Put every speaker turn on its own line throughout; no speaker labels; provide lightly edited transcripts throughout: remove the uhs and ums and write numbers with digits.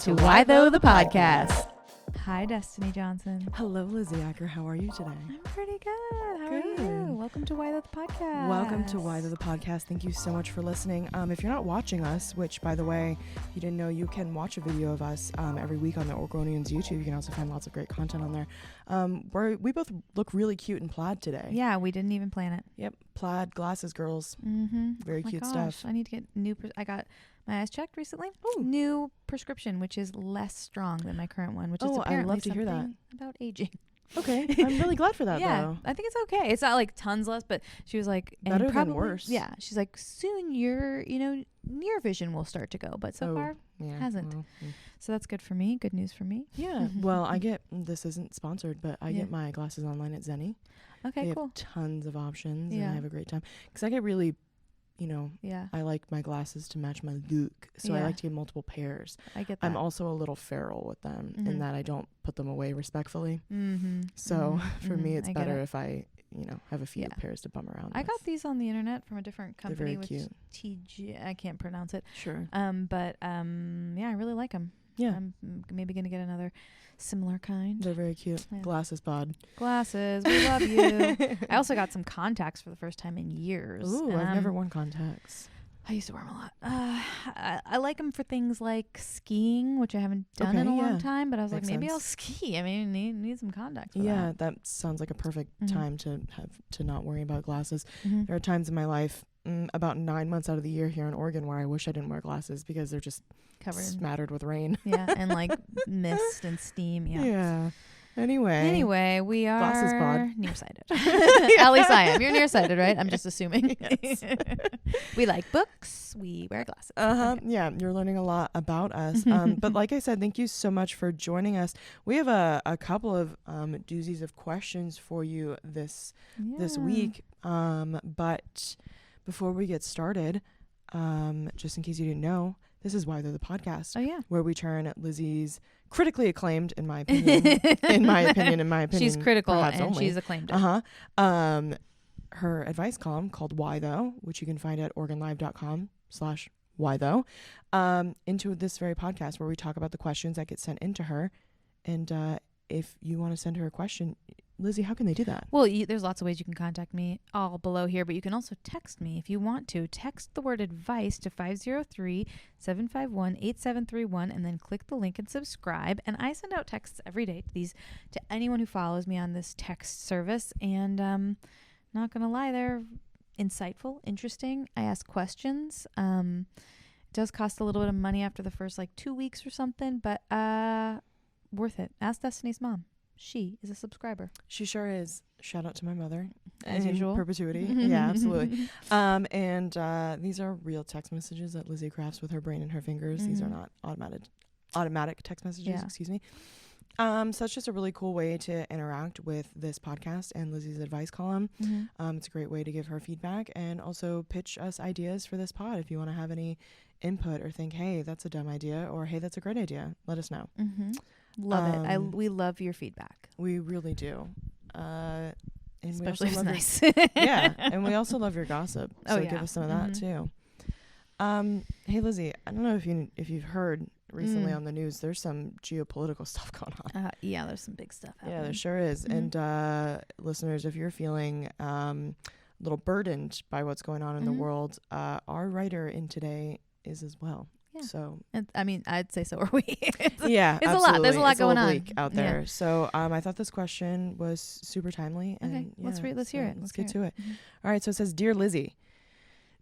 to Why Though the Podcast. Hi, Destiny Johnson.
Hello, Lizzie Acker. How are you today?
I'm pretty good. How are you? Welcome to Why Though the Podcast.
Welcome to Why Though the Podcast. Thank you so much for listening. If you're not watching us, which, by the way, if you didn't know, you can watch a video of us every week on the Oregonian's YouTube. You can also find lots of great content on there. We both look really cute in plaid today.
Yeah, we didn't even plan it.
Yep, plaid glasses, girls.
Mm-hmm.
Very cute stuff.
I need to get I got my eyes checked recently.
Ooh.
New prescription, which is less strong than my current one, which is apparently
I'd love to hear that.
About aging.
Okay, I'm really glad for that,
yeah,
though.
I think it's okay. It's not like tons less, but she was like,
better
and probably,
than worse.
Yeah, she's like, soon your, near vision will start to go, but so far hasn't.
Well,
So that's good for me. Good news for me.
yeah. Well, this isn't sponsored, but I get my glasses online at Zenni.
Okay,
they
cool.
have tons of options,
Yeah.
and I have a great time because I get really,
Yeah,
I like my glasses to match my look, so I
Yeah.
like to get multiple pairs.
I get that.
I'm also a little feral with them in that I don't put them away respectfully.
Mm-hmm.
So for me, it's
I get
better
it.
if I, have a few
Yeah.
pairs to bum around.
I
with.
got these on the internet from a different
They're
company,
very
which
cute.
TG. I can't pronounce it.
Sure.
But yeah, I really like them.
Yeah.
I'm maybe gonna get another similar kind.
They're very cute.
Yeah.
Glasses pod.
Glasses. We love you. I also got some contacts for the first time in years.
Ooh, I've never worn contacts.
I used to wear them a lot. I like them for things like skiing, which I haven't done in a long time. But I was
Makes
like, maybe
sense.
I'll ski. I mean, need some contacts. For
Yeah, that sounds like a perfect time to not worry about glasses.
that.
There are times in my life, about 9 months out of the year here in Oregon, where I wish I didn't wear glasses because they're just
Covered.
smattered with rain.
Yeah, and like mist and steam. Yeah.
Anyway,
we
Glasses
are
pod.
nearsighted. At least I am. You're nearsighted, right? I'm just assuming.
Yes.
We like books. We wear glasses. Okay.
Yeah, you're learning a lot about us. But like I said, thank you so much for joining us. We have a couple of doozies of questions for you this week. But before we get started, just in case you didn't know, this is Why They're the Podcast.
Oh yeah.
Where we turn Lizzie's critically acclaimed, in my opinion, in my opinion,
She's critical and
only.
she's acclaimed.
Her advice column called Why Though, which you can find at OregonLive.com/Why Though, into this very podcast where we talk about the questions that get sent into her. And if you want to send her a question, Lizzie, how can they do that?
Well, there's lots of ways you can contact me all below here, but you can also text me if you want to. Text the word advice to 503-751-8731 and then click the link and subscribe. And I send out texts every day to anyone who follows me on this text service. And not going to lie, they're insightful, interesting. I ask questions. It does cost a little bit of money after the first 2 weeks or something, but worth it. Ask Destiny's mom. She is a subscriber.
She sure is. Shout out to my mother.
As
in
usual.
Perpetuity. Yeah, absolutely. And these are real text messages that Lizzie crafts with her brain and her fingers. These are not automatic text messages, excuse me. So it's just a really cool way to interact with this podcast and Lizzie's advice column. It's a great way to give her feedback and also pitch us ideas for this pod. If you want to have any input or think, hey, that's a dumb idea, or hey, that's a great idea, let us know.
Love it. We love your feedback.
We really do. And
Especially if it's nice.
Yeah, and we also love your gossip. So give us some of that too. Hey Lizzie, I don't know if you've heard recently on the news, there's some geopolitical stuff going on.
Yeah, there's some big stuff happening.
Yeah, there sure is. And listeners, if you're feeling a little burdened by what's going on in the world, our writer in Today is as well.
Yeah.
So
I mean, I'd say so are we. It's
yeah,
a lot. There's a lot going on
out there. So I thought this question was super timely.
Okay,
And
let's hear it.
Let's get to it. All right. So it says, Dear Lizzie,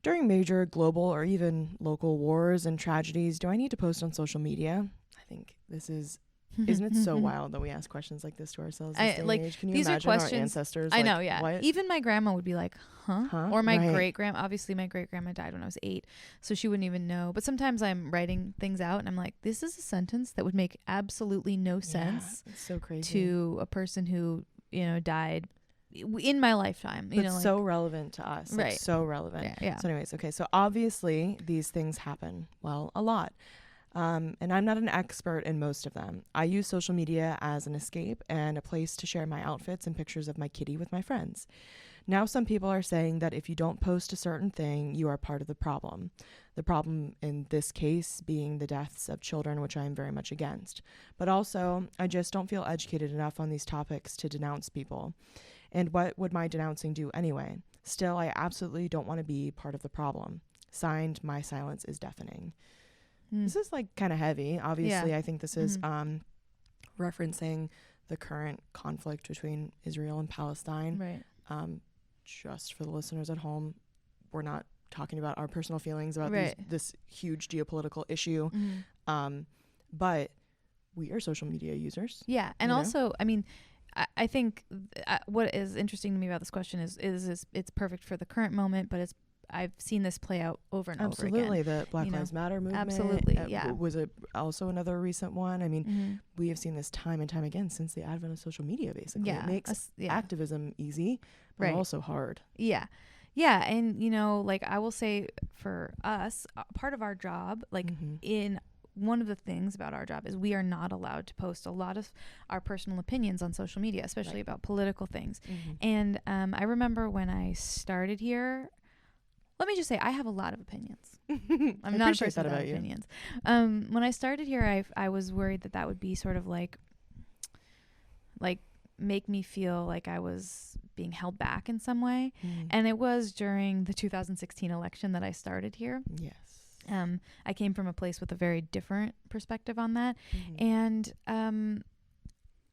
during major global or even local wars and tragedies, do I need to post on social media? I think this is. Isn't it so wild that we ask questions like this to ourselves this day and age? Can you
these
imagine
are questions,
our ancestors?
I know, yeah.
What?
Even my grandma would be like, huh? Or my
Right.
great-grandma. Obviously, my great-grandma died when I was 8, so she wouldn't even know. But sometimes I'm writing things out, and I'm like, this is a sentence that would make absolutely no sense
It's so crazy.
to a person who, died in my lifetime.
But so relevant to us.
Right.
So relevant.
Yeah.
So anyways, okay. So obviously these things happen. Well, a lot. And I'm not an expert in most of them. I use social media as an escape and a place to share my outfits and pictures of my kitty with my friends. Now some people are saying that if you don't post a certain thing, you are part of the problem. The problem in this case being the deaths of children, which I am very much against. But also, I just don't feel educated enough on these topics to denounce people. And what would my denouncing do anyway? Still, I absolutely don't want to be part of the problem. Signed, my silence is deafening. This is like kind of heavy. Obviously, I think this is referencing the current conflict between Israel and Palestine.
Right.
Just for the listeners at home, we're not talking about our personal feelings about this huge geopolitical issue. But we are social media users.
Yeah. And also, I mean, I think what is interesting to me about this question is it's perfect for the current moment, but I've seen this play out over and over again.
Absolutely. The Black Lives Matter movement.
Absolutely. Yeah.
Was also another recent one. I mean, we have seen this time and time again since the advent of social media, basically.
Yeah.
It makes activism easy, but also hard.
Yeah. Yeah. And, you know, like I will say for us, part of our job, like in one of the things about our job is we are not allowed to post a lot of our personal opinions on social media, especially about political things. And I remember when I started here, let me just say I have a lot of opinions. I'm not a person without opinions. When I started here, I was worried that would be sort of like make me feel like I was being held back in some way. And it was during the 2016 election that I started here.
Yes.
I came from a place with a very different perspective on that. And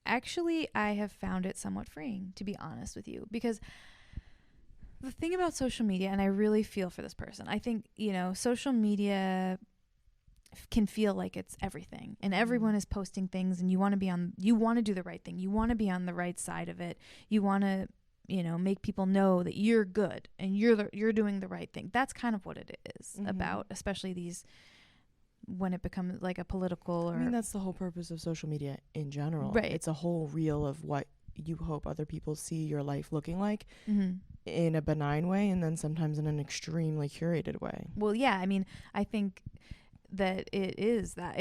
actually, I have found it somewhat freeing, to be honest with you, because the thing about social media, and I really feel for this person, I think, you know, social media can feel like it's everything and everyone is posting things and you want to do the right thing. You want to be on the right side of it. You want to, you know, make people know that you're good and you're doing the right thing. That's kind of what it is about, especially when it becomes like a political
I mean, that's the whole purpose of social media in general.
Right.
It's a whole reel of what you hope other people see your life looking like in a benign way and then sometimes in an extremely curated way.
Well, yeah, I mean, I think that it is that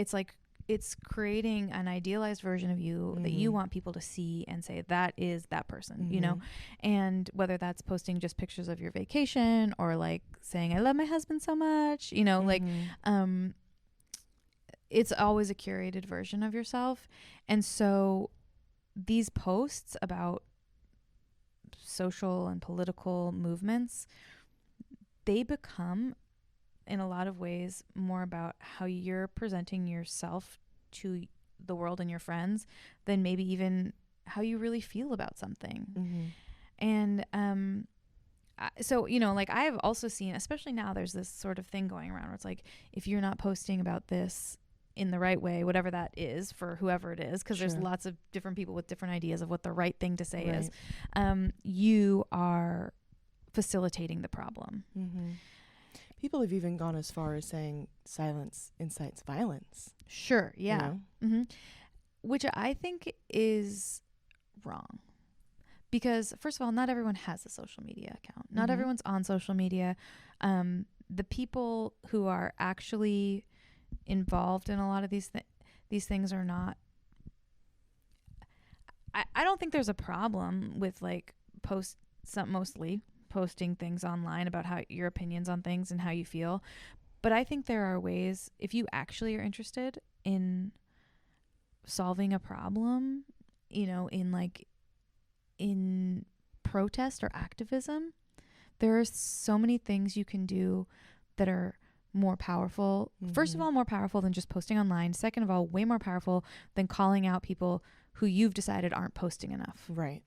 it's creating an idealized version of you that you want people to see and say that is that person, you know, and whether that's posting just pictures of your vacation or like saying I love my husband so much, you know, like it's always a curated version of yourself. And so these posts about social and political movements, they become in a lot of ways more about how you're presenting yourself to the world and your friends than maybe even how you really feel about something. And so, you know, like I have also seen, especially now, there's this sort of thing going around where it's like, if you're not posting about this in the right way, whatever that is for whoever it is, because there's lots of different people with different ideas of what the right thing to say is, you are facilitating the problem.
People have even gone as far as saying silence incites violence.
Sure, yeah.
You know?
Which I think is wrong. Because, first of all, not everyone has a social media account. Not everyone's on social media. The people who are actually involved in a lot of these things are not... I don't think there's a problem with, like, mostly posting things online about how your opinions on things and how you feel. But I think there are ways, if you actually are interested in solving a problem, you know, in protest or activism, there are so many things you can do that are more powerful. First of all, more powerful than just posting online. Second of all, way more powerful than calling out people who you've decided aren't posting enough.
Right.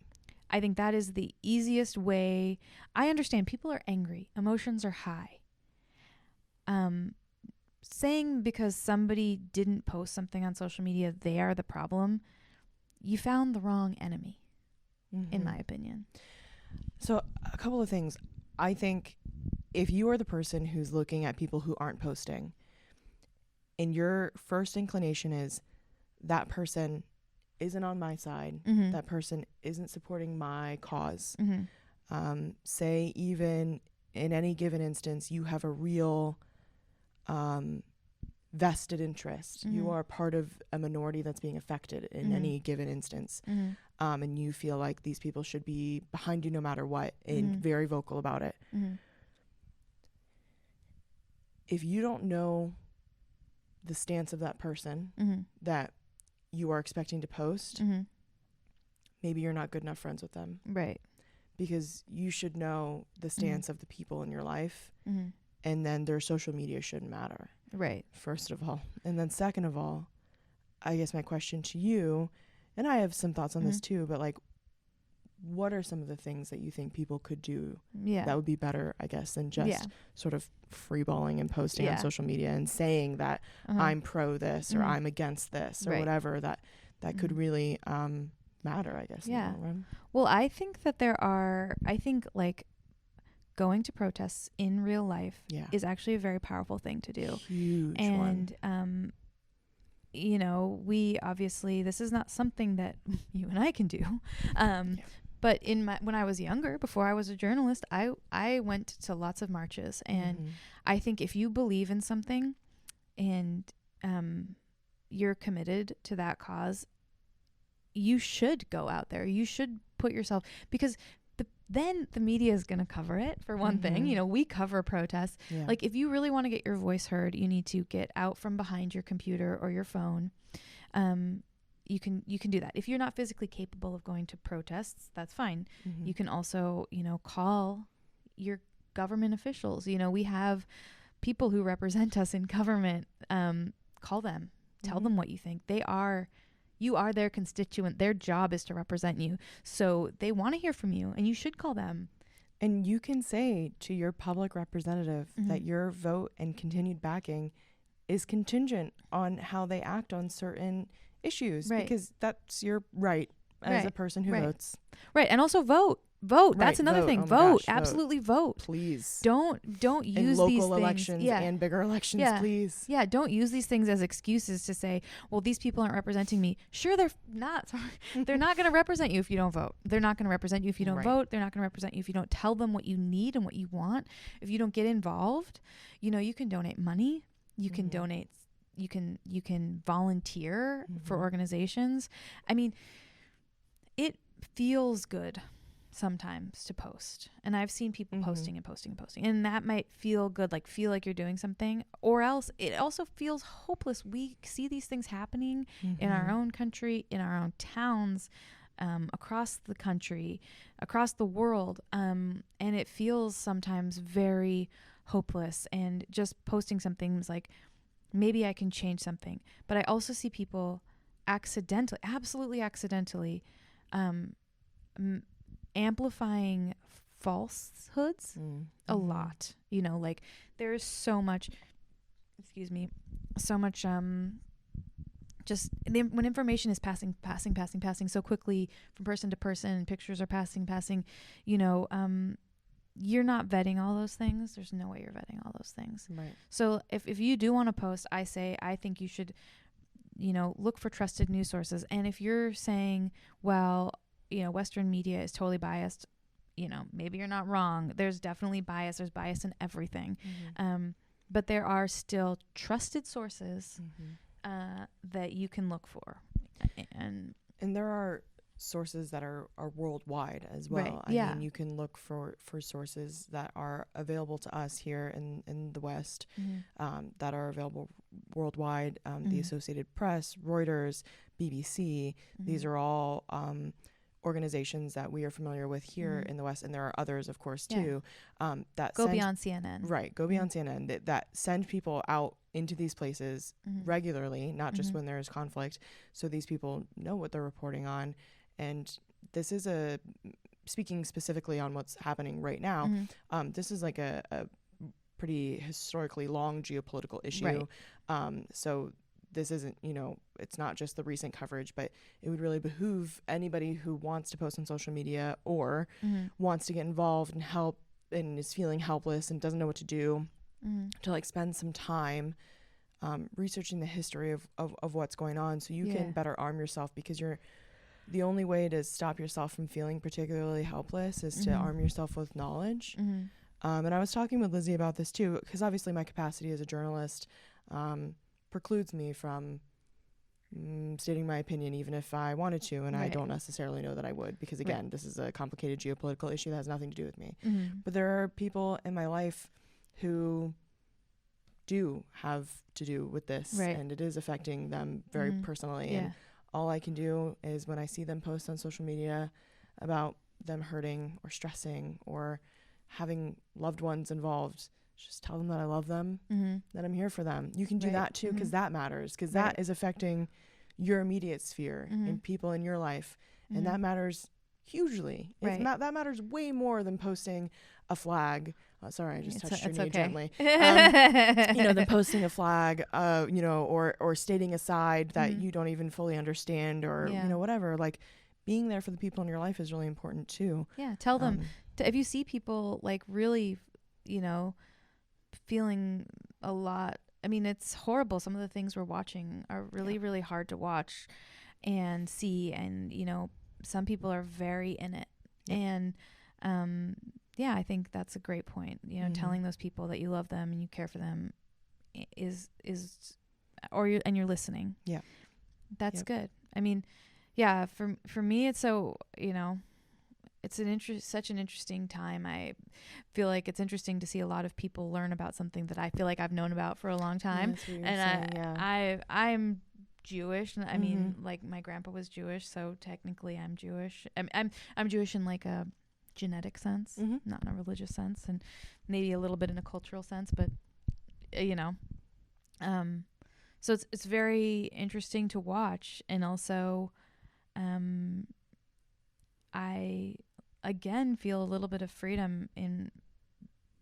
I think that is the easiest way. I understand people are angry. Emotions are high. Saying because somebody didn't post something on social media, they are the problem, you found the wrong enemy, in my opinion.
So a couple of things. I think if you are the person who's looking at people who aren't posting and your first inclination is that person isn't on my side, that person isn't supporting my cause, say even in any given instance you have a real vested interest. You are part of a minority that's being affected in any given instance. And you feel like these people should be behind you no matter what, and very vocal about it. If you don't know the stance of that person that you are expecting to post, maybe you're not good enough friends with them.
Right.
Because you should know the stance of the people in your life, and then their social media shouldn't matter.
Right.
First of all. And then second of all, I guess my question to you, and I have some thoughts on this too, but like, what are some of the things that you think people could do that would be better, I guess, than just sort of freeballing and posting on social media and saying that I'm pro this or I'm against this or whatever, that could really matter, I guess.
Yeah.
In the long run.
Well, I think that I think like going to protests in real life is actually a very powerful thing to do.
Huge
and
one.
You know, we obviously, this is not something that you and I can do. But when I was younger, before I was a journalist, I went to lots of marches, and I think if you believe in something and you're committed to that cause, you should go out there. You should put yourself, because then the media is going to cover it, for one thing. You know, we cover protests. Like, if you really want to get your voice heard, you need to get out from behind your computer or your phone. You can do that. If you're not physically capable of going to protests, that's fine. You can also, you know, call your government officials. You know, we have people who represent us in government. Call them. Tell them what you think. You are their constituent. Their job is to represent you. So they want to hear from you, and you should call them.
And you can say to your public representative that your vote and continued backing is contingent on how they act on certain issues, because that's your right as a person who votes. Right.
And also vote. That's another thing. Vote. Absolutely vote.
Please.
Don't use
in
these
local
things.
elections and bigger elections, please.
Yeah. Don't use these things as excuses to say, well, these people aren't representing me. Sure, they're not. They're not going to represent you if you don't vote. They're not going to represent you if you don't vote. They're not going to represent you if you don't tell them what you need and what you want. If you don't get involved, you know, you can donate money. You can donate. You can volunteer for organizations. I mean, it feels good sometimes to post, and I've seen people posting, and that might feel good, like feel like you're doing something, or else it also feels hopeless. We see these things happening in our own country, in our own towns, across the country, across the world, and it feels sometimes very hopeless. And just posting something is like, maybe I can change something. But I also see people absolutely accidentally amplifying falsehoods a lot. You know, like there's so much just when information is passing so quickly from person to person, pictures are passing, you know, you're not vetting all those things. There's no way you're vetting all those things. Right. So if you do want to post, I think you should, you know, look for trusted news sources. And if you're saying, well, you know, Western media is totally biased, you know, maybe you're not wrong. There's definitely bias. There's bias in everything. But there are still trusted sources that you can look for. And there are sources that are worldwide as well. I mean, you can look for sources that are available to us here in the West, that are available worldwide. The Associated Press, Reuters, BBC, these are all organizations that we are familiar with here in the West, and there are others, of course, too. That go beyond CNN.
Right, go beyond CNN. That send people out into these places regularly, not just when there's conflict, so these people know what they're reporting on. And this is speaking specifically on what's happening right now, this is like a pretty historically long geopolitical issue. So this isn't, you know, it's not just the recent coverage, but it would really behoove anybody who wants to post on social media or wants to get involved and help and is feeling helpless and doesn't know what to do, to like spend some time researching the history of what's going on, so you can better arm yourself, because the only way to stop yourself from feeling particularly helpless is to arm yourself with knowledge. And I was talking with Lizzie about this too, because obviously my capacity as a journalist, precludes me from stating my opinion, even if I wanted to, and I don't necessarily know that I would, because again, this is a complicated geopolitical issue that has nothing to do with me. But there are people in my life who do have to do with this, and it is affecting them very personally. And all I can do is, when I see them post on social media about them hurting or stressing or having loved ones involved, just tell them that I love them, that I'm here for them. You can do that too, because that matters, because that is affecting your immediate sphere and people in your life. And that matters hugely. That matters way more than posting a flag. Sorry, I just touched your knee gently. Than posting a flag, or stating a side that you don't even fully understand, or, whatever. Like, being there for the people in your life is really important too. Yeah. Tell them
if you see people like really, feeling a lot. I mean, it's horrible. Some of the things we're watching are really, really hard to watch and see. And, some people are very in it. And, I think that's a great point. Telling those people that you love them and you care for them and you're listening. Yeah. That's good. I mean, for me, it's so, it's such an interesting time. I feel like it's interesting to see a lot of people learn about something that I feel like I've known about for a long time. I'm Jewish, and I mean, like, my grandpa was Jewish, so technically I'm Jewish. I'm Jewish in like a genetic sense, not in a religious sense, and maybe a little bit in a cultural sense, but so it's very interesting to watch. And also I again feel a little bit of freedom in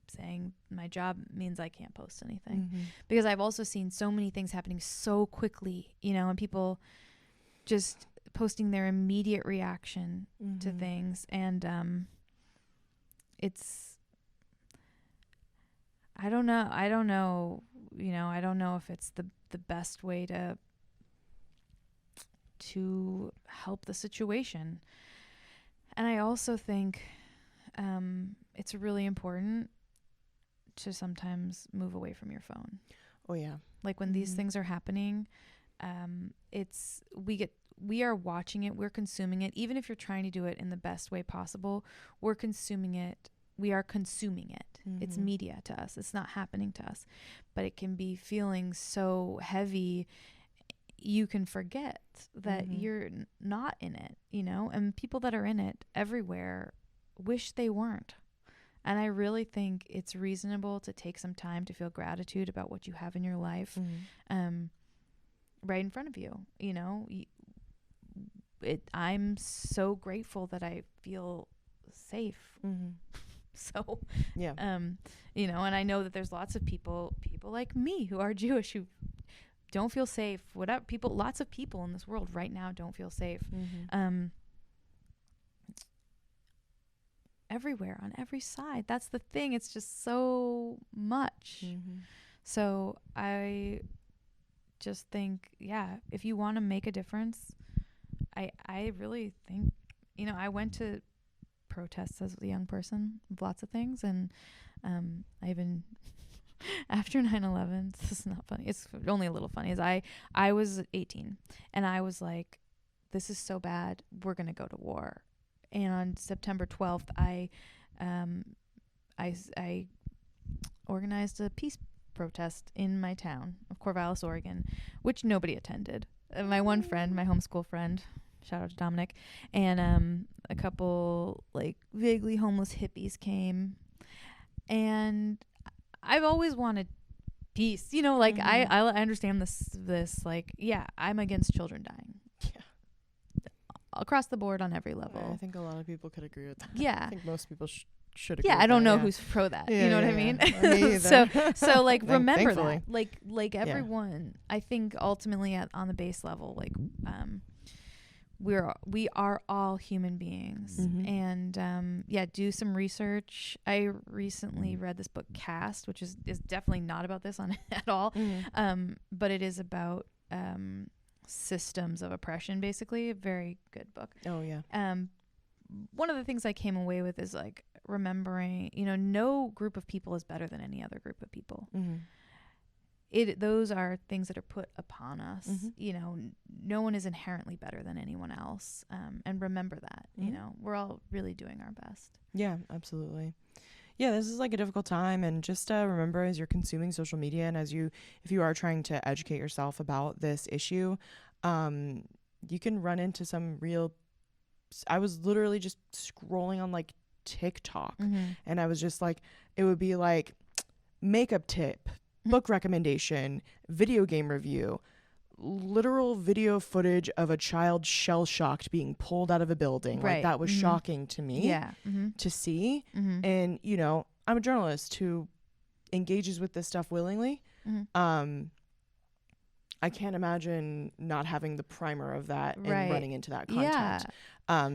saying my job means I can't post anything, because I've also seen so many things happening so quickly, and people just posting their immediate reaction to things. And it's, I don't know, I don't know if it's the best way to help the situation. And I also think it's really important to sometimes move away from your phone.
Oh yeah.
Like, when these things are happening, we are watching it, we're consuming it. Even if you're trying to do it in the best way possible, we're consuming it. We are consuming it. It's media to us. It's not happening to us, but it can be feeling so heavy. You can forget that you're not in it, and people that are in it everywhere wish they weren't. And I really think it's reasonable to take some time to feel gratitude about what you have in your life, right in front of you. I'm so grateful that I feel safe. So, and I know that there's lots of people like me who are Jewish who don't feel safe. Lots of people in this world right now don't feel safe. Everywhere, on every side. That's the thing. It's just so much. So I just think, if you want to make a difference, I really think, I went to protests as a young person of lots of things, and I even after 9/11, this is not funny, it's only a little funny, is I was 18 and I was like, this is so bad, we're gonna go to war. And on September 12th, I organized a peace protest in my town of Corvallis, Oregon, which nobody attended. My one friend, my homeschool friend, shout out to Dominic, and a couple like vaguely homeless hippies came. And I've always wanted peace, I understand this like, I'm against children dying. Across the board on every level.
I think a lot of people could agree with that.
Yeah.
I think most people should agree with
I don't
that,
know who's pro that.
Yeah,
you know what I mean?
Me either.
so like, remember
Thankfully.
that. Like everyone, I think ultimately on the base level, like, we are all human beings. And do some research. I recently read this book, Caste, which is definitely not about this at all. But it is about systems of oppression, basically. A very good book.
Oh yeah.
One of the things I came away with is like remembering, no group of people is better than any other group of people. those are things that are put upon us. You know, no one is inherently better than anyone else. And remember that, you know, we're all really doing our best.
Yeah, absolutely. Yeah, this is like a difficult time, and just remember, as you're consuming social media and if you are trying to educate yourself about this issue, you can run into some real, I was literally just scrolling on like TikTok, and I was just like, it would be like makeup tip, book recommendation, video game review, literal video footage of a child shell-shocked being pulled out of a building.
Right.
Like, that was shocking to me to see. And, you know, I'm a journalist who engages with this stuff willingly. I can't imagine not having the primer of that and running into that content.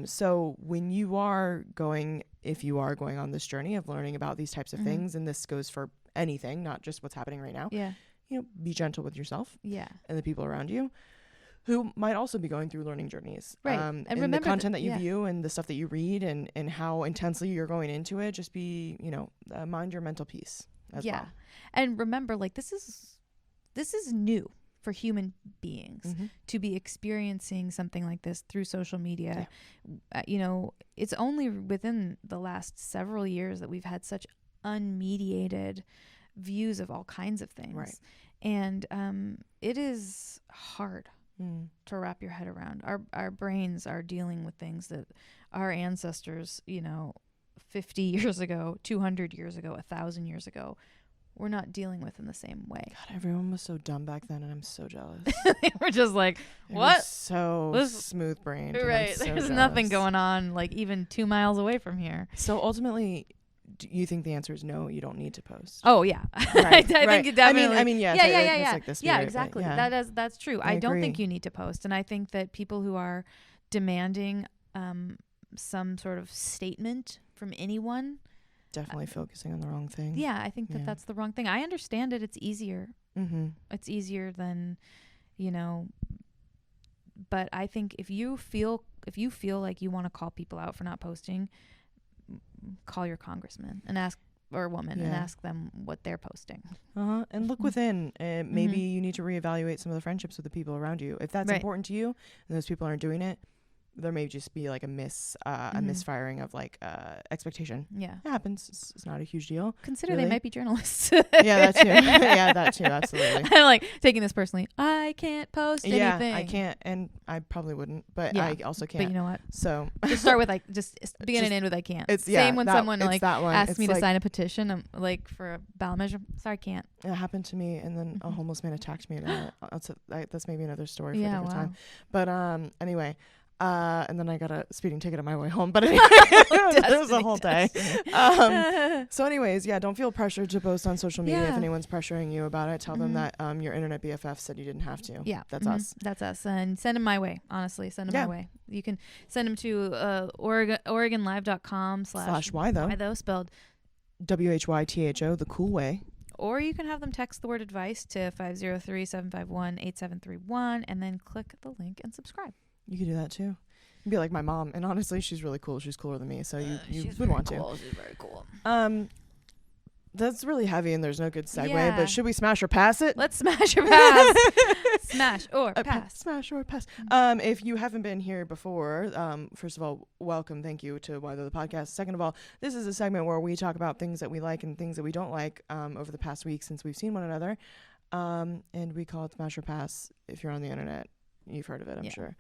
So when you are going, if you are going on this journey of learning about these types of things, and this goes for anything, not just what's happening right now, you know, be gentle with yourself and the people around you who might also be going through learning journeys. And remember the content that you view and the stuff that you read and how intensely you're going into it, just be, you know, mind your mental peace as well.
And remember, like, this is new for human beings to be experiencing something like this through social media. You know, it's only within the last several years that we've had such unmediated views of all kinds of things. And it is hard to wrap your head around. Our brains are dealing with things that our ancestors, you know, 50 years ago, 200 years ago, 1,000 years ago, we're not dealing with in the same way.
God, everyone was so dumb back then, and I'm so jealous.
They were just like, what?
So smooth brained.
Right.
So
There's
jealous.
nothing going on, like, even 2 miles away from here.
So ultimately, do you think the answer is no, you don't need to post?
Oh, yeah. I think it definitely.
I mean, yeah.
Yeah.
Like the spirit,
Exactly.
Yeah.
That's true.
I
don't
agree.
think you need to post. And I think that people who are demanding some sort of statement from anyone,
definitely focusing on the wrong thing.
Yeah, I think that that's the wrong thing. I understand it. It's easier. It's easier than, you know, but I think if you feel like you want to call people out for not posting, call your congressman and ask, or woman, and ask them what they're posting.
And look within. Maybe you need to reevaluate some of the friendships with the people around you. If that's important to you and those people aren't doing it, there may just be like a misfiring of like expectation. Yeah, it happens. It's not a huge deal.
Consider they might be journalists.
Yeah, that too. Yeah, that too. Absolutely.
I'm like taking this personally. I can't post anything.
I can't, and I probably wouldn't, but I also can't.
But you know what?
So
just start with like just begin and end with I can't. It's same when someone like asks me to sign a petition. I'm like for a ballot measure. Sorry, I can't.
It happened to me, and then a homeless man attacked me about it. That's maybe another story for a different time. But anyway. And then I got a speeding ticket on my way home. But anyway, it was a whole day. So anyways, don't feel pressured to post on social media. If anyone's pressuring you about it, tell them that your internet BFF said you didn't have to. Yeah. That's us. That's us. And send them my way. Honestly, send them my way. You can send them to OregonLive.com/why though, spelled WHYTHO, the cool way. Or you can have them text the word advice to 503-751-8731 and then click the link and subscribe. You could do that too. You'd be like my mom, and honestly, she's really cool. She's cooler than me, so you would want to. She's very cool. That's really heavy, and there's no good segue. But should we smash or pass it? Let's smash or pass. Smash or pass. Smash or pass. If you haven't been here before, first of all, welcome. Thank you to Why Though the Podcast. Second of all, this is a segment where we talk about things that we like and things that we don't like over the past week since we've seen one another, and we call it smash or pass. If you're on the internet, you've heard of it, I'm sure.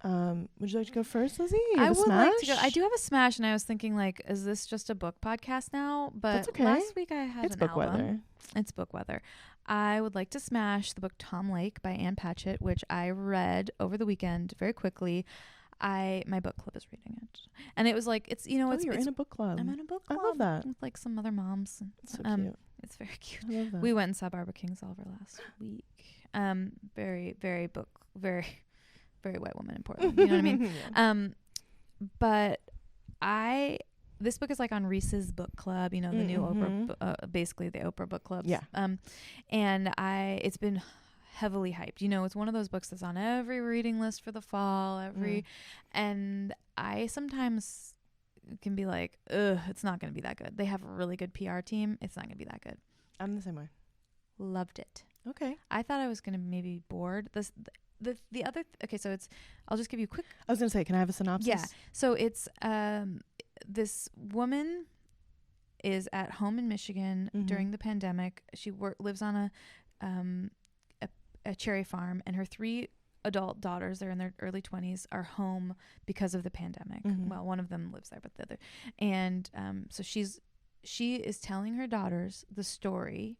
Would you like to go first, Lizzie? I would like to go. I do have a smash, and I was thinking, like, is this just a book podcast now? But that's okay. Last week I had an book album. Weather. It's book weather. I would like to smash the book Tom Lake by Ann Patchett, which I read over the weekend very quickly. My book club is reading it, and it was like it's you're in a book club. I'm in a book club. I love that. With like some other moms. It's so cute. It's very cute. I love that. We went and saw Barbara Kingsolver last week. Very white woman in Portland. You know what I mean? But this book is like on Reese's book club, the new Oprah, basically the Oprah book club. Yeah. And it's been heavily hyped. It's one of those books that's on every reading list for the fall, and I sometimes can be like, ugh, it's not going to be that good. They have a really good PR team. It's not going to be that good. I'm the same way. Loved it. Okay.
I thought I was going to maybe be bored. The other okay, so I'll just give you a quick.
I was gonna say, can I have a synopsis?
Yeah. So it's this woman is at home in Michigan during the pandemic. She lives on a cherry farm, and her 3 adult daughters, they're in their early 20s, are home because of the pandemic. Well, one of them lives there, but the other, and so she is telling her daughters the story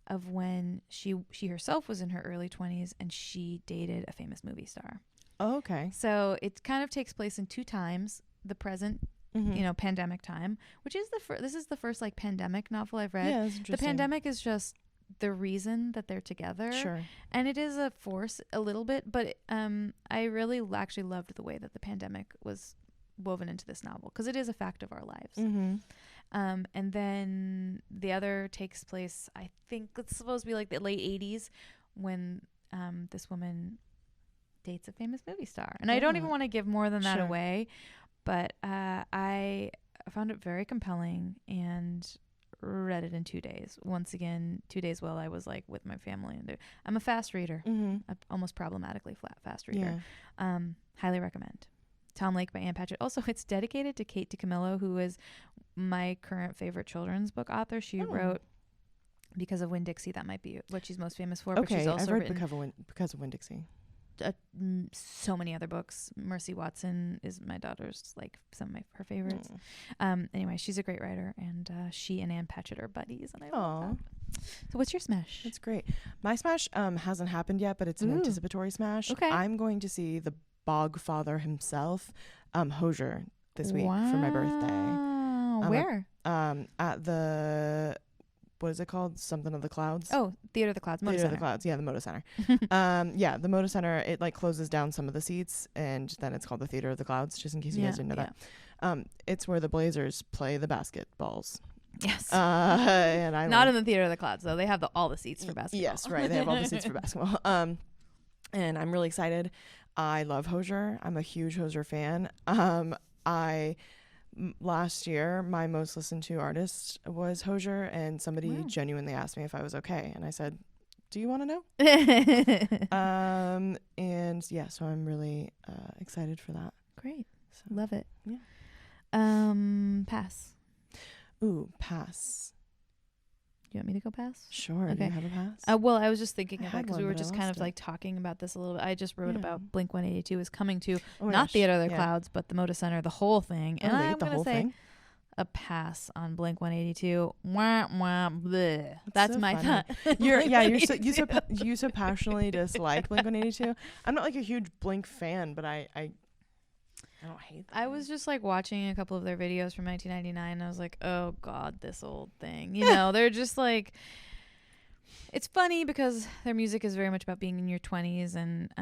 of when she herself was in her early 20s and she dated a famous movie star.
Oh, okay.
So it kind of takes place in 2 times: the present, pandemic time, which is this is the first like pandemic novel I've read.
Yeah, it's interesting.
The pandemic is just the reason that they're together.
Sure. And
it is a force a little bit, but I really actually loved the way that the pandemic was woven into this novel, because it is a fact of our lives. And then the other takes place, I think it's supposed to be like the late 80s, when this woman dates a famous movie star. And I don't even want to give more than that away, but I found it very compelling and read it in 2 days. Once again, 2 days while I was like with my family. And I'm a fast reader, almost problematically fast reader. Yeah. Highly recommend. Tom Lake by Ann Patchett. Also, it's dedicated to Kate DiCamillo, who is my current favorite children's book author. She wrote Because of Winn-Dixie. That might be what she's most famous for.
Okay,
but she's also
I've read Because of Winn-Dixie.
So many other books. Mercy Watson is my daughter's, like, some of her favorites. Anyway, she's a great writer, and she and Ann Patchett are buddies, and I love that. So what's your smash?
That's great. My smash hasn't happened yet, but it's an anticipatory smash.
Okay.
I'm going to see the Bogfather himself, Hosier, this week for my birthday.
Where?
At the, what is it called? Something of the Clouds.
Oh, Theater of the Clouds.
Theater of the Clouds. Yeah, the Moda Center. The Moda Center, it like closes down some of the seats, and then it's called the Theater of the Clouds, just in case you guys didn't know that. It's where the Blazers play the basketballs.
Yes.
And I
not in the Theater of the Clouds, though. They have all the seats for basketball.
Yes, right. They have all the seats for basketball. And I'm really excited. I love Hosier. I'm a huge Hosier fan. Last year, my most listened to artist was Hosier, and somebody genuinely asked me if I was okay, and I said, "Do you want to know?" And yeah, so I'm really excited for that.
Great, love it.
Yeah.
Pass.
Ooh, pass.
You want me to go pass?
Sure.
Okay.
Do you have a pass?
Well, I was just thinking of it because we were
but
just
I
kind of
lost it.
like talking about this a little bit. I just wrote about Blink 182 is coming to
Oh my
not
gosh,
Theater of the Clouds, but the Moda Center, the whole thing. And I'm
the
going to
whole
say
thing?
a pass on Blink 182. Wah, wah, bleh. That's
so
my
funny.
thought.
You so passionately dislike Blink 182. I'm not like a huge Blink fan, but I don't hate them.
I was just like watching a couple of their videos from 1999, and I was like, oh God, this old thing. You know, they're just like, it's funny because their music is very much about being in your 20s, and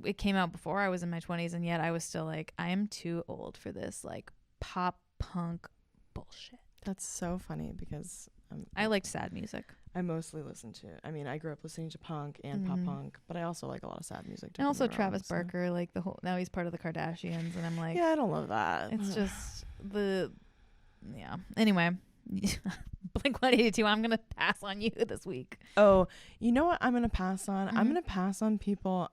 it came out before I was in my 20s, and yet I was still like, I am too old for this like pop punk bullshit.
That's so funny because
I liked sad music.
I mostly listen to, I mean, I grew up listening to punk and pop punk, but I also like a lot of sad music.
And also Travis Barker, like now he's part of the Kardashians, and I'm like,
yeah, I don't love that.
It's just Anyway, Blink 182, I'm going to pass on you this week.
Oh, you know what I'm going to pass on? I'm going to pass on people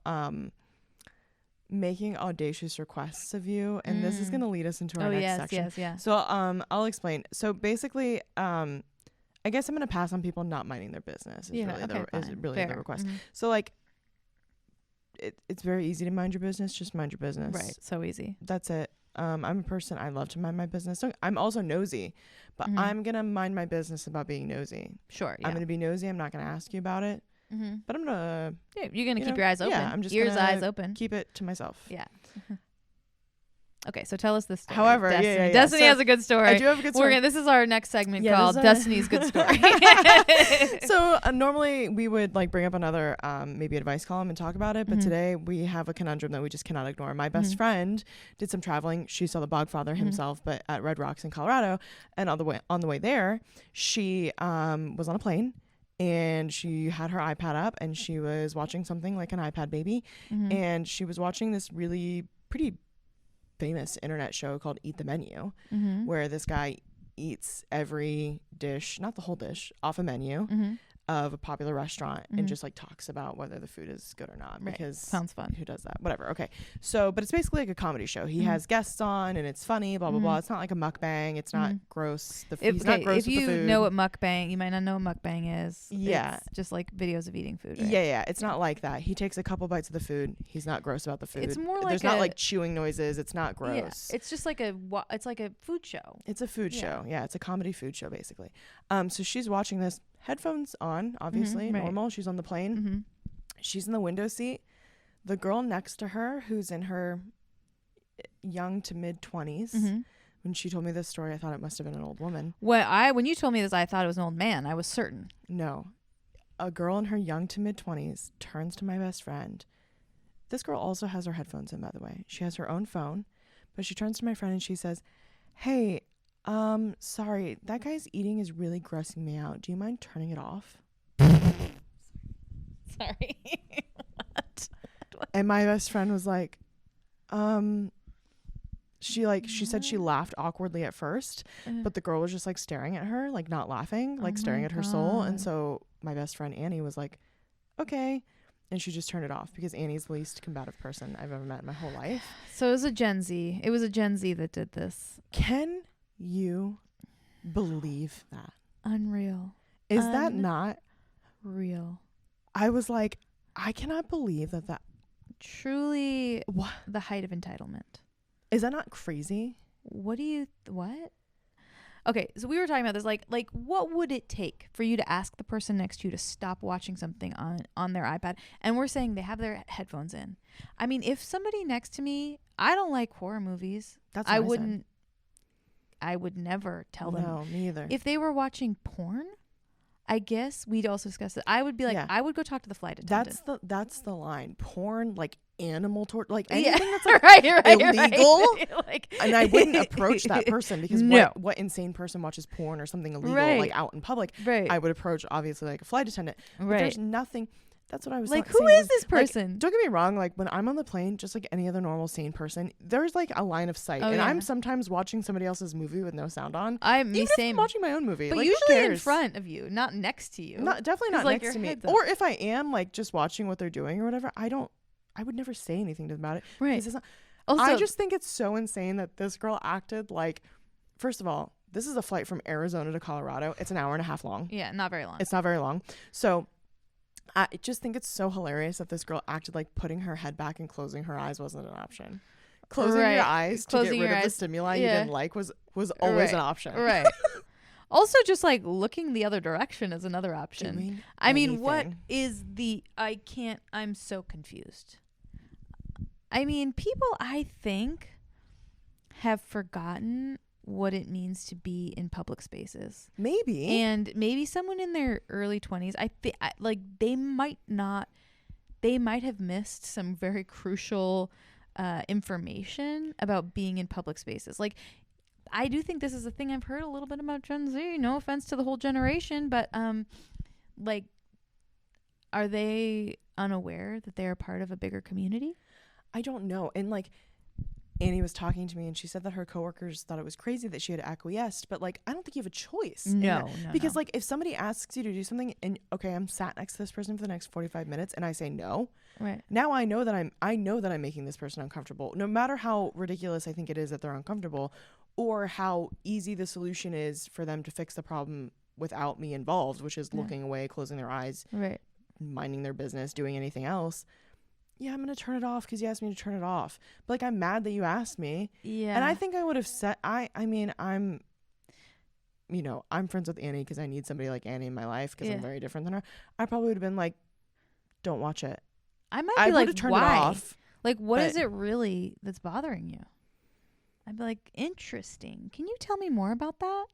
making audacious requests of you, and this is going to lead us into our next section.
Yes.
So I'll explain. So basically, I guess I'm going to pass on people not minding their business. Is really the request. So like, it's very easy to mind your business. Just mind your business.
Right. So easy.
That's it. I'm a person. I love to mind my business. So I'm also nosy, but I'm going to mind my business about being nosy.
Sure. Yeah.
I'm going to be nosy. I'm not going to ask you about it, but I'm going to.
Yeah, you're going to keep your eyes open.
Yeah, I'm just
ears, eyes open.
Keep it to myself.
Yeah. Okay, so tell us this story.
However,
Destiny, Destiny has a good story.
I do have a good story.
This is our next segment called Destiny's Good Story.
So normally we would like bring up another maybe advice column and talk about it, but today we have a conundrum that we just cannot ignore. My best friend did some traveling. She saw the Bogfather himself, but at Red Rocks in Colorado, and on the way there, she was on a plane. And she had her iPad up, and she was watching something like an iPad baby, and she was watching this really pretty famous internet show called Eat the Menu, where this guy eats every dish, not the whole dish, off a menu, of a popular restaurant
Mhm.
and just like talks about whether the food is good or not.
Right.
Because
Sounds fun.
who does that? Whatever. Okay. So, but it's basically like a comedy show. He
Mhm.
has guests on and it's funny, blah, blah,
Mhm.
blah. It's not like a mukbang. It's not
Mhm.
gross.
If,
He's not gross
if
with the
you
food.
know what mukbang, you might not know what mukbang is.
Yeah.
It's just like videos of eating food, right?
Yeah. It's not like that. He takes a couple bites of the food. He's not gross about the food.
It's more like
There's not like chewing noises. It's not gross.
Yeah. It's just like it's like a food show.
It's a food show. Yeah, it's a comedy food show basically. So she's watching this, headphones on, obviously,
right.
normal. She's on the plane.
Mm-hmm.
She's in the window seat. The girl next to her, who's in her young to mid 20s,
Mm-hmm.
when she told me this story, I thought it must have been an old woman.
When you told me this, I thought it was an old man. I was certain.
No, a girl in her young to mid 20s turns to my best friend. This girl also has her headphones in, by the way. She has her own phone, but she turns to my friend and she says, "Hey, sorry, that guy's eating is really grossing me out. Do you mind turning it off?"
Sorry. What?
And my best friend was like, she said she laughed awkwardly at first, but the girl was just like staring at her, like not laughing, like staring at her soul. And so my best friend Annie was like, "Okay." And she just turned it off because Annie's the least combative person I've ever met in my whole life.
So it was a Gen Z. It was a Gen Z that did this.
Can you believe that?
Unreal.
Is that not
real?
I was like, I cannot believe that.
Truly
What?
The height of entitlement.
Is that not crazy?
What? Okay, so we were talking about this, like what would it take for you to ask the person next to you to stop watching something on their iPad? And we're saying they have their headphones in. I mean, if somebody next to me, I don't like horror movies.
That's what I
wouldn't. I would never tell them.
No, me either.
If they were watching porn, I guess we'd also discuss it. I would be like,
Yeah.
I would go talk to the flight attendant.
That's the line. Porn, like animal torture, like anything that's like
right,
illegal.
Right. Like,
and I wouldn't approach that person because
No.
what insane person watches porn or something illegal
Right.
like out in public?
Right.
I would approach obviously like a flight attendant. But
Right.
there's nothing. That's what I was
Like,
saying.
who is this person?
Like, don't get me wrong. Like when I'm on the plane, just like any other normal sane person, there's like a line of sight, and
yeah.
I'm sometimes watching somebody else's movie with no sound on.
I'm
Even
the
if
same.
I'm watching my own movie,
But
like, who
usually in
cares?
front of you, not next to you.
Definitely not
like,
next
your
to me.
head's up.
Or if I am like just watching what they're doing or whatever, I would never say anything to them about it.
Right.
Because it's not,
Also,
I just think it's so insane that this girl acted like, first of all, this is a flight from Arizona to Colorado. It's an hour and a half long.
yeah, not very long.
It's not very long. So I just think it's so hilarious that this girl acted like putting her head back and closing her eyes wasn't an option. Closing
Right.
your eyes to
Closing
get rid
your
of the
eyes.
stimuli you
Yeah.
didn't like was always
Right.
an option.
Right. Also, just like looking the other direction is another option.
Doing
I mean, what
anything.
is I'm so confused. I mean, people, I think, have forgotten what it means to be in public spaces.
Maybe.
And maybe someone in their early 20s, they might have missed some very crucial information about being in public spaces. Like, I do think this is a thing I've heard a little bit about Gen Z. No offense to the whole generation, but like, are they unaware that they're part of a bigger community?
I don't know. And like Annie was talking to me and she said that her coworkers thought it was crazy that she had acquiesced, but like I don't think you have a choice.
No,
because like if somebody asks you to do something and okay, I'm sat next to this person for the next 45 minutes and I say no.
Right.
Now I know that I'm making this person uncomfortable. No matter how ridiculous I think it is that they're uncomfortable or how easy the solution is for them to fix the problem without me involved, which is looking away, closing their eyes,
Right.
minding their business, doing anything else. Yeah, I'm going to turn it off because you asked me to turn it off. But like, I'm mad that you asked me.
Yeah.
And I think I would have said, I'm friends with Annie because I need somebody like Annie in my life because I'm very different than her. I probably would have been like, don't watch it.
I might
I
be
would
like,
have turned
why?
it off.
Like, what is
but-
it really that's bothering you? I'd be like, interesting. Can you tell me more about that?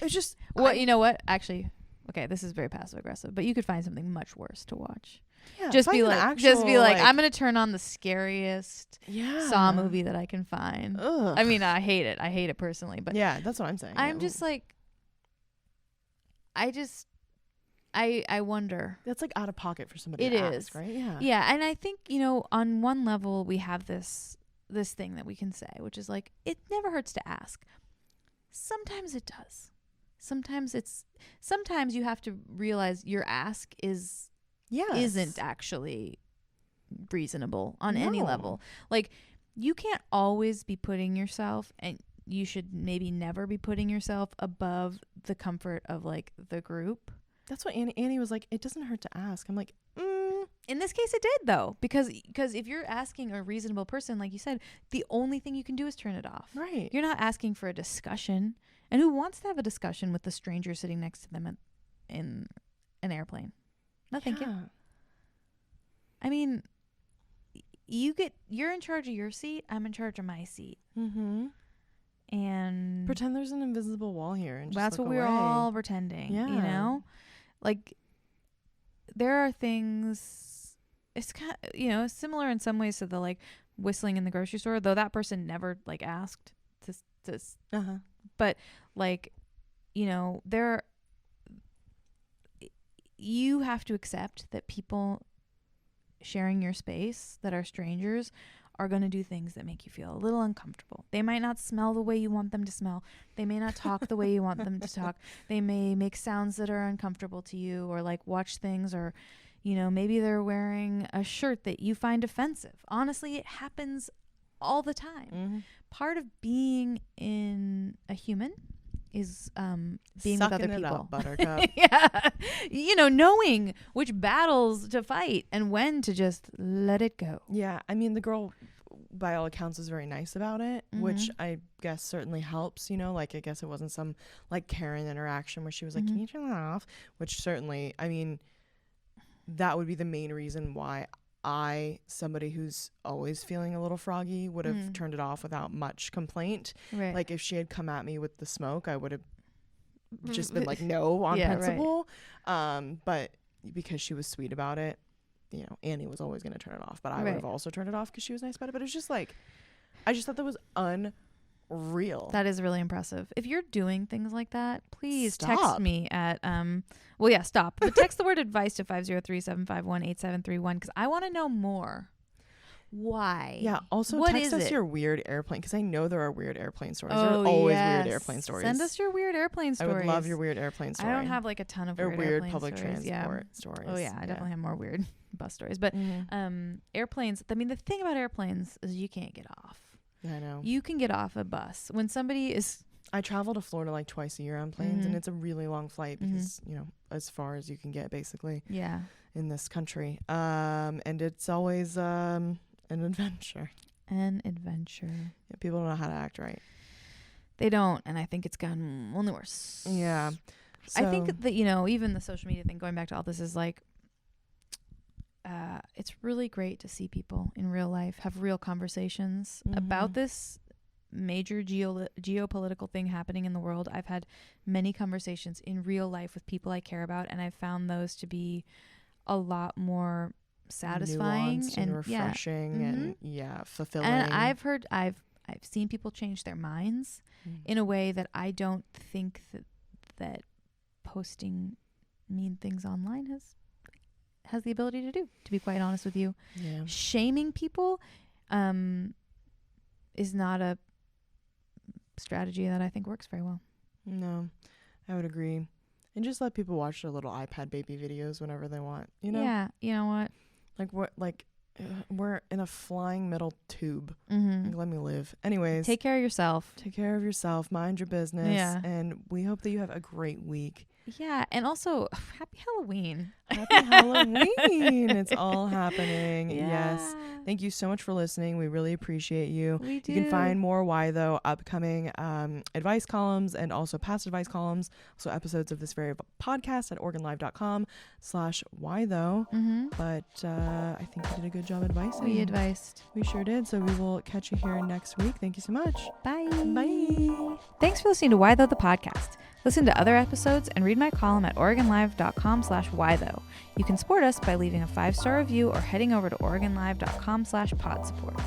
It's just,
You know what? Actually, okay, this is very passive aggressive, but you could find something much worse to watch.
yeah,
Just be
find
like,
an actual,
I'm gonna turn on the scariest
yeah.
Saw movie that I can find.
Ugh.
I mean, I hate it. I hate it personally, but
yeah, that's what I'm saying.
I'm
Yeah.
just like, I wonder.
That's like out of pocket for somebody
It
to
is.
ask, right? Yeah.
Yeah, and I think, on one level we have this thing that we can say, which is like, it never hurts to ask. Sometimes it does. sometimes you have to realize your ask isn't actually reasonable on any level. Like, you can't always be putting yourself, and you should maybe never be putting yourself above the comfort of like the group.
That's what Annie was like, it doesn't hurt to ask. I'm like,
in this case it did, though, because if you're asking a reasonable person, like you said, the only thing you can do is turn it off.
Right.
You're not asking for a discussion. And who wants to have a discussion with the stranger sitting next to them in an airplane? No, thank you. I mean, you're in charge of your seat. I'm in charge of my seat.
Mm-hmm.
And
pretend there's an invisible wall here. And
that's
what
we're all pretending.
Yeah.
You know, like, there are things. It's kind of, you know, similar in some ways to the like whistling in the grocery store, though that person never like asked to. But like, you know, you have to accept that people sharing your space that are strangers are going to do things that make you feel a little uncomfortable. They might not smell the way you want them to smell. They may not talk the way you want them to talk. They may make sounds that are uncomfortable to you, or like watch things, or, you know, maybe they're wearing a shirt that you find offensive. Honestly, it happens all the time.
Mm-hmm.
Part of being in a human is being
Sucking
with other people.
Up, buttercup.
Yeah. You know, knowing which battles to fight and when to just let it go.
Yeah. I mean, the girl, by all accounts, was very nice about it, which I guess certainly helps, you know, like, I guess it wasn't some like Karen interaction where she was like, can you turn that off? Which certainly, I mean, that would be the main reason why somebody who's always feeling a little froggy, would have turned it off without much complaint. Right. Like, if she had come at me with the smoke, I would have just been like, no, on principle. Right. But because she was sweet about it, you know, Annie was always going to turn it off, but I would have also turned it off because she was nice about it. But it's just like, I just thought that was unreal.
That is really impressive. If you're doing things like that, please
stop.
Text me at stop. But text the word advice to 503-751-8731, because I want to know more. Why?
Yeah. Also,
what
text us your weird airplane, because I know there are weird airplane stories. There are always weird airplane stories.
Send us your weird airplane stories.
I would love your weird airplane story.
I don't have like a ton of
weird public transport stories.
Oh yeah, I definitely have more weird bus stories. But airplanes. I mean, the thing about airplanes is you can't get off.
Yeah, I know.
You can get off a bus when somebody is.
I travel to Florida like twice a year on planes, and it's a really long flight because, you know, as far as you can get basically in this country. And it's always an adventure.
An adventure.
Yeah, people don't know how to act right.
They don't, and I think it's gotten only worse.
Yeah. So,
I think that, you know, even the social media thing, going back to all this, is like, it's really great to see people in real life have real conversations about this major geopolitical thing happening in the world. I've had many conversations in real life with people I care about, and I've found those to be a lot more satisfying and
refreshing and fulfilling.
And I've seen people change their minds in a way that I don't think that posting mean things online has the ability to do, to be quite honest with you.
Yeah.
Shaming people is not a strategy that I think works very well.
No, I would agree. And just let people watch their little iPad baby videos whenever they want, you know?
Yeah, you know what?
We're in a flying metal tube. Like, let me live. Anyways.
Take care of yourself.
Take care of yourself. Mind your business.
Yeah.
And we hope that you have a great week.
Yeah. And also, happy Halloween.
Happy Halloween. It's all happening.
Yeah.
Yes. Thank you so much for listening. We really appreciate you.
We do.
You can find more Why Though upcoming advice columns and also past advice columns. Also episodes of this very podcast at OregonLive.com/Why Though. But I think we did a good job advising.
We advised.
We sure did. So we will catch you here next week. Thank you so much.
Bye.
Bye.
Thanks for listening to Why Though, the podcast. Listen to other episodes and read my column at OregonLive.com/Why Though. You can support us by leaving a 5-star review or heading over to OregonLive.com/pod support.